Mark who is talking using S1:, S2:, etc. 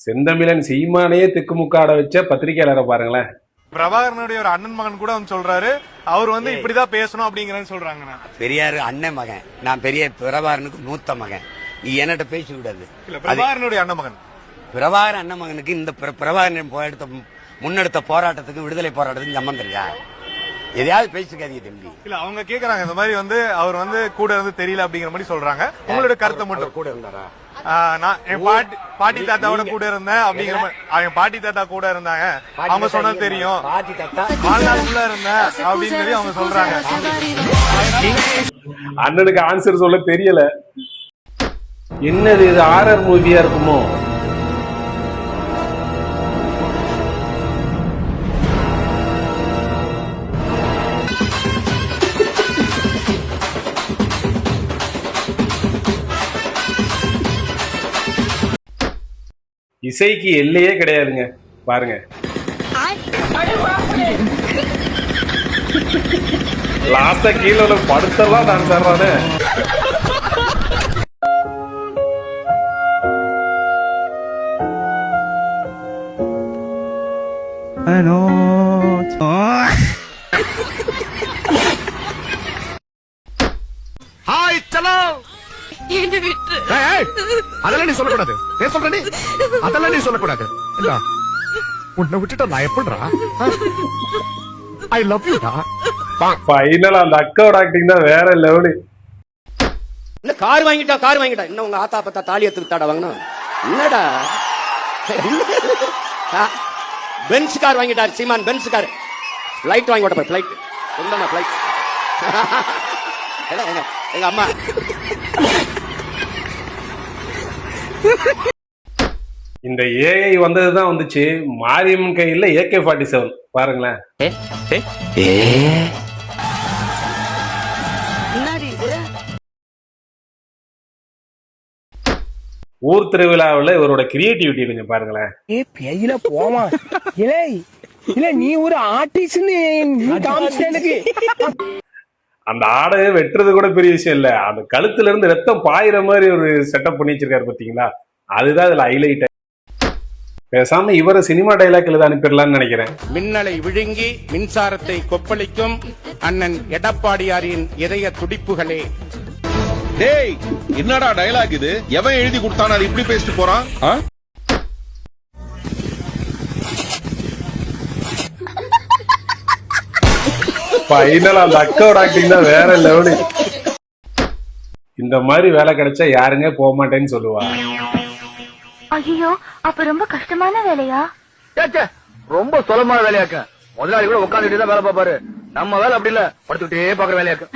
S1: செந்தமிழன் சீமானையே திக்குமுக்காட வச்ச பத்திரிகையாளரை பாருங்களேன்.
S2: பிரபாகரனுடைய ஒரு அண்ணன் மகன் கூட வந்து சொல்றாரு, அவர் வந்து இப்படிதான் பேசணும் அப்படிங்கறன்னு சொல்றாங்க.
S3: பெரியாரு அண்ணன் மகன், நான் பெரிய பிரபாகரனுக்கு மூத்த மகன். நீ என்கிட்ட பேச கூடாது.
S2: பிரபாகரனுடைய அண்ணன் மகன்,
S3: பிரபாகரன் அண்ணன் மகனுக்கு இந்த பிரபாகரன் முன்னெடுத்த போராட்டத்துக்கு விடுதலை போராட்டத்துக்கு சம்பந்தம் இருக்கா? எதையாவது பேசிக்காதீங்க தம்பி.
S2: இல்ல அவங்க கேக்குறாங்க இந்த மாதிரி வந்து அவர் வந்து கூட இருந்து தெரியல அப்படிங்கிற மாதிரி சொல்றாங்க. உங்களோட கருத்தை மட்டும்.
S3: கூட இருந்தாரா?
S2: நான் என் பாட்டி தாத்தாவோட கூட இருந்தேன் அப்படிங்கிற மாதிரி. என் பாட்டி தாத்தா கூட இருந்தாங்க, அவங்க சொன்னது தெரியும்.
S3: பாட்டி தாத்தா
S2: வாழ்நாள் உள்ள இருந்தேன் அப்படின்னு சொல்லி அவங்க சொல்றாங்க.
S1: அண்ணனுக்கு ஆன்சர் சொல்ல தெரியல. என்னது இது, ஆர்ஆர் மூவியா இருக்குமோ? இசைக்கு எல்லையே கிடையாதுங்க பாருங்க. லாஸ்டா கீழே படுத்தலாம் டான்ஸ் ஆடுறானே.
S4: ஹாய் சலோ. அதெல்லாம் நீ சொல்லக்கூடாது. அதெல்லாம் நீ சொல்லக்கூடாது. உன்னை விட்டுட்டா நான் எப்படிடா? ஐ லவ் யூ டா.
S1: ஃபைனலா அந்த அக்காவோட ஆக்டிங் தான் வேற லெவலு.
S3: இல்ல கார் வாங்கிட்டா இன்னும் உங்க ஆத்தா பத்தா தாலி எடுத்து வித்தாடா வாங்கணும். என்னடா பென்ஸ் கார் வாங்கிட்டார் சீமான். பென்ஸ் கார் ஃபிளைட் வாங்கி ஓட்ட. ஃபிளைட் சொந்தமா ஃபிளைட். எங்க அம்மா
S1: இந்த ஏஐ வந்ததுதான் வந்துச்சு. மாரியம்மன் கையில AK-47 பாருங்களேன். ஊர் திருவிழாவில் இவரோட கிரியேட்டிவிட்டி கொஞ்சம் பாருங்களேன்.
S5: பேயில போமா இல்ல நீ ஒரு ஆர்டிஸ்ட்.
S1: அந்த ஆடையை வெட்டுறது கூட பெரிய விஷயம் இல்ல, அந்த கழுத்துல இருந்து ரத்தம் பாயிற மாதிரி ஒரு செட்டப் பண்ணி வச்சிருக்காரு பாத்தீங்களா? அதுதான் இதுல ஹைலைட். பேசாம இவரை சினிமா டைலாக் எழுத அனுப்பிடலாம்னு நினைக்கிறேன்.
S6: மின்னலை விழுங்கி மின்சாரத்தை கொப்பளிக்கும் அண்ணன் எடப்பாடியாரின் இதய துடிப்புகளே.
S7: டேய் என்னடா டயலாக் இது? எவன் எழுதி கொடுத்தானே அது இப்படி பேசிட்டு போறான்?
S1: ஃபைனலா அந்த அக்காவோட ஆக்டிங் தான் வேற லெவலு. இந்த மாதிரி வேலை கிடைச்சா யாருங்க போக மாட்டேன்னு சொல்லுவா.
S8: ஐயோ அப்ப ரொம்ப கஷ்டமான வேலையா?
S4: ரொம்ப சுலமான வேலையாக்க. முதலாளி கூட உட்காந்துட்டு தான் வேலை பார்ப்பாரு. நம்ம வேலை அப்படி இல்ல, படுத்துக்கிட்டே பாக்குற வேலையாக்க.